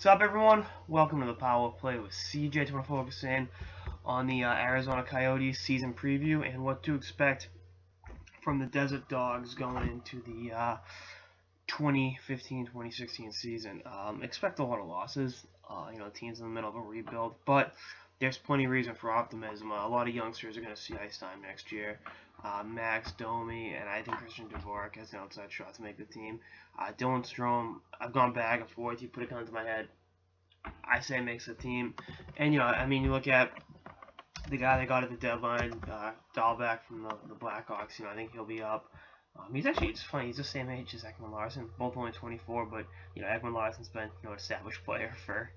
What's up, everyone? Welcome to the Power Play with CJ. To focus in on the Arizona Coyotes season preview and what to expect from the Desert Dogs going into the 2015-2016 season. Expect a lot of losses. The team's in the middle of a rebuild, but there's plenty of reason for optimism. A lot of youngsters are going to see ice time next year. Max Domi and I think Christian Dvorak has an outside shot to make the team. Dylan Strome, I've gone back and forth. You put a gun to my head. I say makes the team. And, you look at the guy they got at the deadline, Dahlbeck from the Blackhawks. I think he'll be up. It's funny, he's the same age as Ekman-Larsson, both only 24, but, Ekman-Larsson's been, an established player for,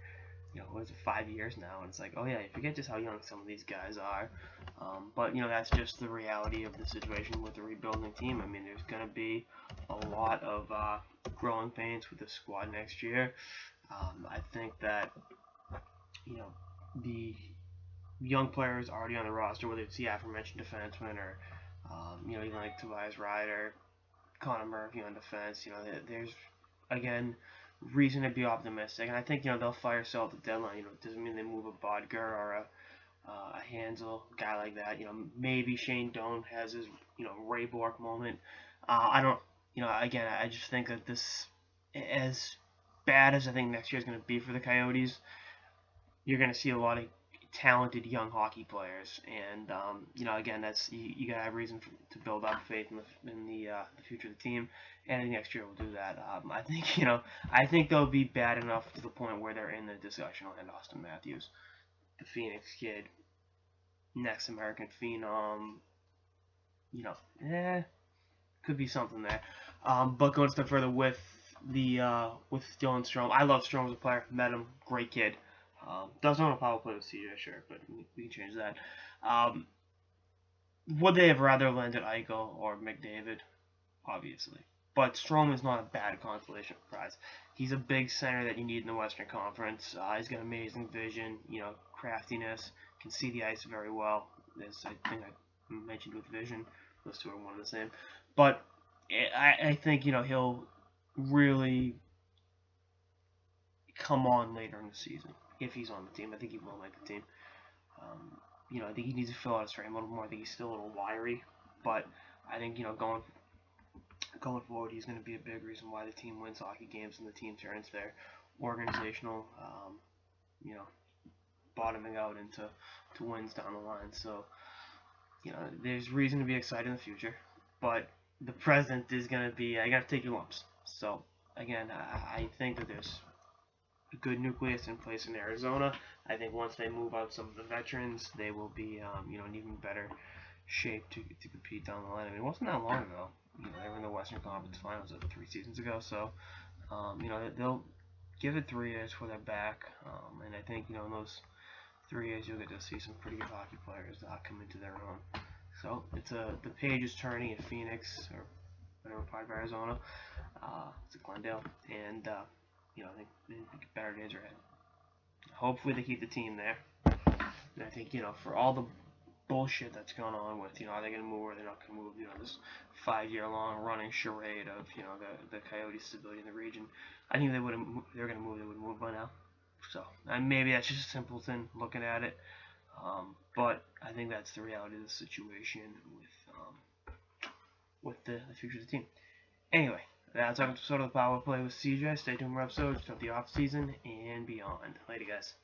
what is it, 5 years now, and it's like, oh yeah, you forget just how young some of these guys are. But, that's just the reality of the situation with the rebuilding team. There's going to be a lot of growing pains with the squad next year. I think that, the young players already on the roster, whether it's the aforementioned defenseman or, even like Tobias Ryder, Connor Murphy on defense, there's, again, reason to be optimistic. And I think, they'll fire sell at the deadline. It doesn't mean they move a Bodger or a Hansel, guy like that. Maybe Shane Doan has his, Ray Bork moment. I don't, again, I just think that this, as bad as I think next year is going to be for the Coyotes, you're going to see a lot of talented young hockey players, and again, that's you gotta have reason to build up faith in the future of the team, and I think next year we'll do that. I think they'll be bad enough to the point where they're in the discussion on Austin Matthews, the Phoenix kid, next American phenom. Could be something there. But going a step further with with Dylan Strome, I love Strome as a player. Met him, great kid. Doesn't want to power play with CJ, sure, but we can change that. Would they have rather landed Eichel or McDavid? Obviously. But Strome is not a bad consolation prize. He's a big center that you need in the Western Conference. He's got amazing vision, craftiness, can see the ice very well, as I think I mentioned with vision. Those two are one and the same. But I think, he'll really come on later in the season if he's on the team. I think he will make the team. I think he needs to fill out his frame a little more. I think he's still a little wiry, but I think going forward, he's going to be a big reason why the team wins hockey games and the team turns their organizational, bottoming out into wins down the line. So, there's reason to be excited in the future, but the present is going to be, I got to take your lumps. So, again, I think that there's a good nucleus in place in Arizona. I think once they move out some of the veterans, they will be, in even better shape to compete down the line. It wasn't that long ago. They were in the Western Conference Finals 3 seasons ago, so, they'll give it 3 years for their back, and I think, in those 3 years you'll get to see some pretty good hockey players come into their own. So, the page is turning in Phoenix, or whatever part of Arizona. It's Glendale, and, I think better days are ahead. Hopefully they keep the team there. And I think, for all the bullshit that's going on with, are they going to move or they're not going to move, this 5-year-long running charade of, the Coyotes' stability in the region, I think they were going to move, they would move by now. So, and maybe that's just a simpleton looking at it. But I think that's the reality of the situation with the future of the team. Anyway, that's our episode of the Power Play with CJ. Stay tuned for episodes of the off season and beyond. Later, guys.